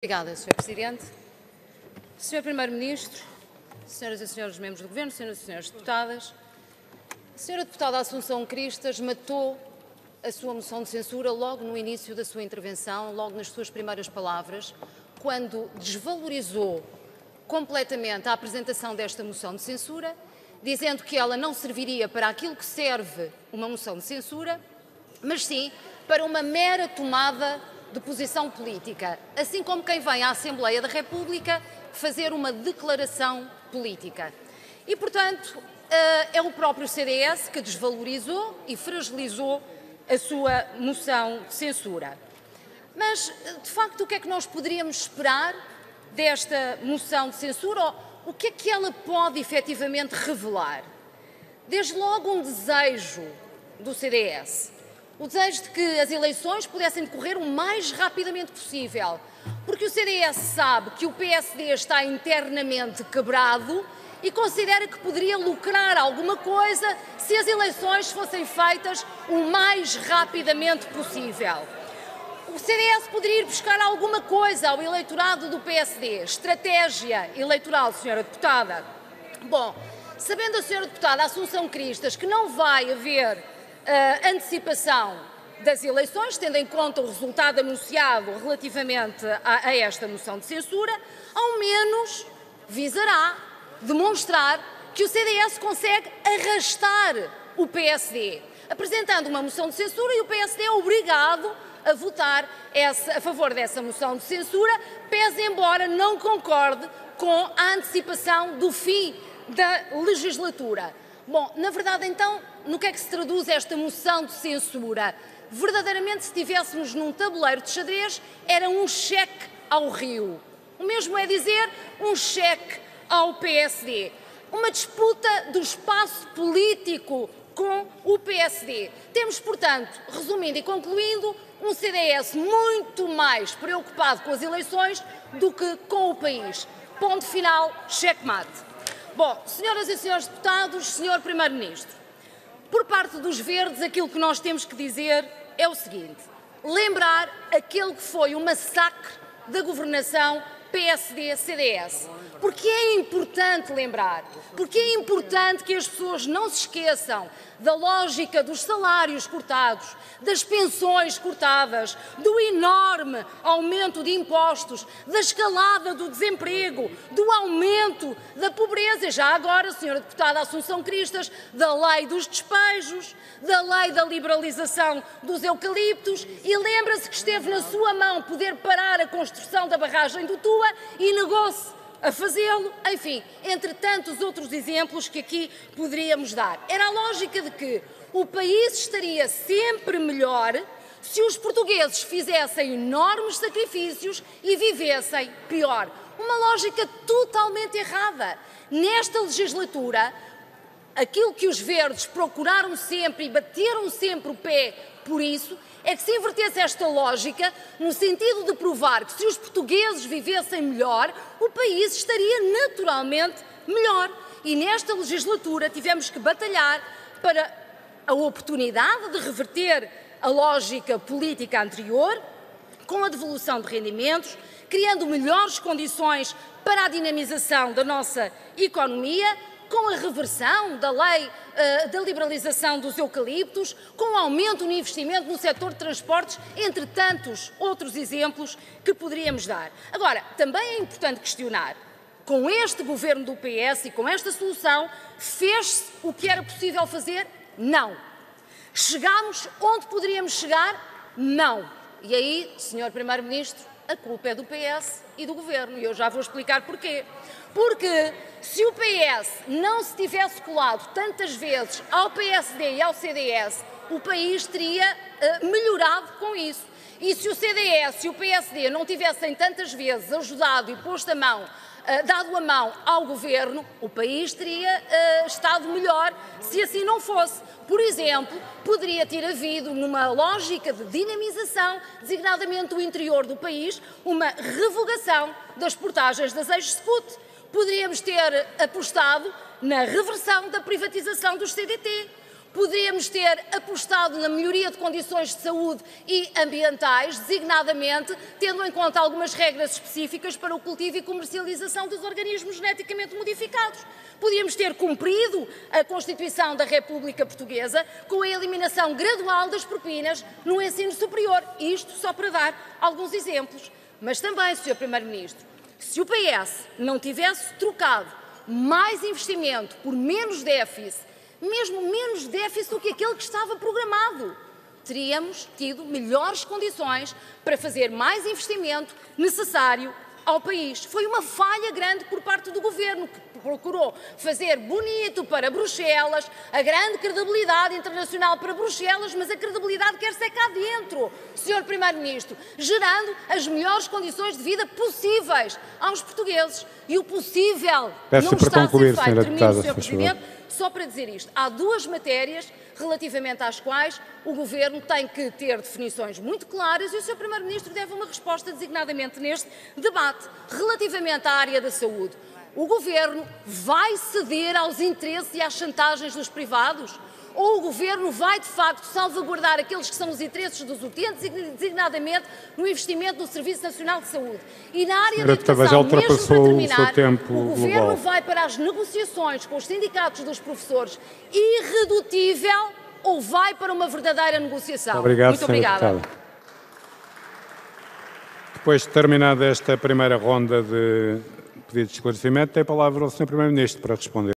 Obrigada, Sr. Presidente. Sr. Primeiro-Ministro, Senhoras e Senhores membros do Governo, Senhoras e Senhores deputadas, a Sra. Deputada Assunção Cristas matou a sua moção de censura logo no início da sua intervenção, logo nas suas primeiras palavras, quando desvalorizou completamente a apresentação desta moção de censura, dizendo que ela não serviria para aquilo que serve uma moção de censura, mas sim para uma mera tomada de posição política, assim como quem vem à Assembleia da República fazer uma declaração política. E, portanto, é o próprio CDS que desvalorizou e fragilizou a sua moção de censura. Mas, de facto, o que é que nós poderíamos esperar desta moção de censura? O que é que ela pode efetivamente revelar? Desde logo um desejo do CDS. O desejo de que as eleições pudessem decorrer o mais rapidamente possível, porque o CDS sabe que o PSD está internamente quebrado e considera que poderia lucrar alguma coisa se as eleições fossem feitas o mais rapidamente possível. O CDS poderia ir buscar alguma coisa ao eleitorado do PSD, estratégia eleitoral, Sra. Deputada. Bom, sabendo a Sra. Deputada Assunção Cristas que não vai haver antecipação das eleições, tendo em conta o resultado anunciado relativamente a esta moção de censura, ao menos visará demonstrar que o CDS consegue arrastar o PSD, apresentando uma moção de censura e o PSD é obrigado a votar a favor dessa moção de censura, pese embora não concorde com a antecipação do fim da legislatura. Bom, na verdade, então, no que é que se traduz esta moção de censura? Verdadeiramente, se estivéssemos num tabuleiro de xadrez, era um cheque ao Rio. O mesmo é dizer um cheque ao PSD. Uma disputa do espaço político com o PSD. Temos, portanto, resumindo e concluindo, um CDS muito mais preocupado com as eleições do que com o país. Ponto final, checkmate. Bom, senhoras e senhores deputados, senhor Primeiro-Ministro, por parte dos Verdes, aquilo que nós temos que dizer é o seguinte: lembrar aquele que foi o massacre da governação PSD-CDS. Porque é importante lembrar, porque é importante que as pessoas não se esqueçam da lógica dos salários cortados, das pensões cortadas, do enorme aumento de impostos, da escalada do desemprego, do aumento da pobreza e já agora, Sra. Deputada Assunção Cristas, da lei dos despejos, da lei da liberalização dos eucaliptos e lembra-se que esteve na sua mão poder parar a construção da barragem do Tua e negou-se a fazê-lo, enfim, entre tantos outros exemplos que aqui poderíamos dar. Era a lógica de que o país estaria sempre melhor se os portugueses fizessem enormes sacrifícios e vivessem pior. Uma lógica totalmente errada. Nesta legislatura, aquilo que os Verdes procuraram sempre e bateram sempre o pé por isso, é que se invertesse esta lógica no sentido de provar que se os portugueses vivessem melhor, o país estaria naturalmente melhor. E nesta legislatura tivemos que batalhar para a oportunidade de reverter a lógica política anterior, com a devolução de rendimentos, criando melhores condições para a dinamização da nossa economia, com a reversão da lei da liberalização dos eucaliptos, com o aumento no investimento no setor de transportes, entre tantos outros exemplos que poderíamos dar. Agora, também é importante questionar, com este governo do PS e com esta solução, fez-se o que era possível fazer? Não. Chegámos onde poderíamos chegar? Não. E aí, Sr. Primeiro-Ministro, a culpa é do PS e do Governo, e eu já vou explicar porquê. Porque se o PS não se tivesse colado tantas vezes ao PSD e ao CDS, o país teria melhorado com isso. E se o CDS e o PSD não tivessem tantas vezes ajudado e posto a mão, dado a mão ao Governo, o país teria estado melhor se assim não fosse. Por exemplo, poderia ter havido, numa lógica de dinamização, designadamente do interior do país, uma revogação das portagens das ex-SCUT. Poderíamos ter apostado na reversão da privatização dos CDT. Poderíamos ter apostado na melhoria de condições de saúde e ambientais, designadamente tendo em conta algumas regras específicas para o cultivo e comercialização dos organismos geneticamente modificados. Podíamos ter cumprido a Constituição da República Portuguesa com a eliminação gradual das propinas no ensino superior. Isto só para dar alguns exemplos. Mas também, Sr. Primeiro-Ministro, se o PS não tivesse trocado mais investimento por menos déficit, mesmo menos déficit do que aquele que estava programado, teríamos tido melhores condições para fazer mais investimento necessário ao país. Foi uma falha grande por parte do Governo, que procurou fazer bonito para Bruxelas, a grande credibilidade internacional para Bruxelas, mas a credibilidade quer-se cá dentro, Sr. Primeiro-Ministro, gerando as melhores condições de vida possíveis aos portugueses. E o possível não está a ser feito. Termino, Sr. Presidente, só para dizer isto. Há duas matérias relativamente às quais o Governo tem que ter definições muito claras e o Sr. Primeiro-Ministro deve uma resposta designadamente neste debate. Relativamente à área da saúde, o Governo vai ceder aos interesses e às chantagens dos privados? Ou o Governo vai, de facto, salvaguardar aqueles que são os interesses dos utentes, designadamente no investimento no Serviço Nacional de Saúde? E na área da educação, mesmo para terminar, o Governo vai para as negociações com os sindicatos dos professores irredutível ou vai para uma verdadeira negociação? Obrigado, muito obrigada. Depois de terminada esta primeira ronda de pedidos de esclarecimento, tem a palavra o Sr. Primeiro-Ministro para responder.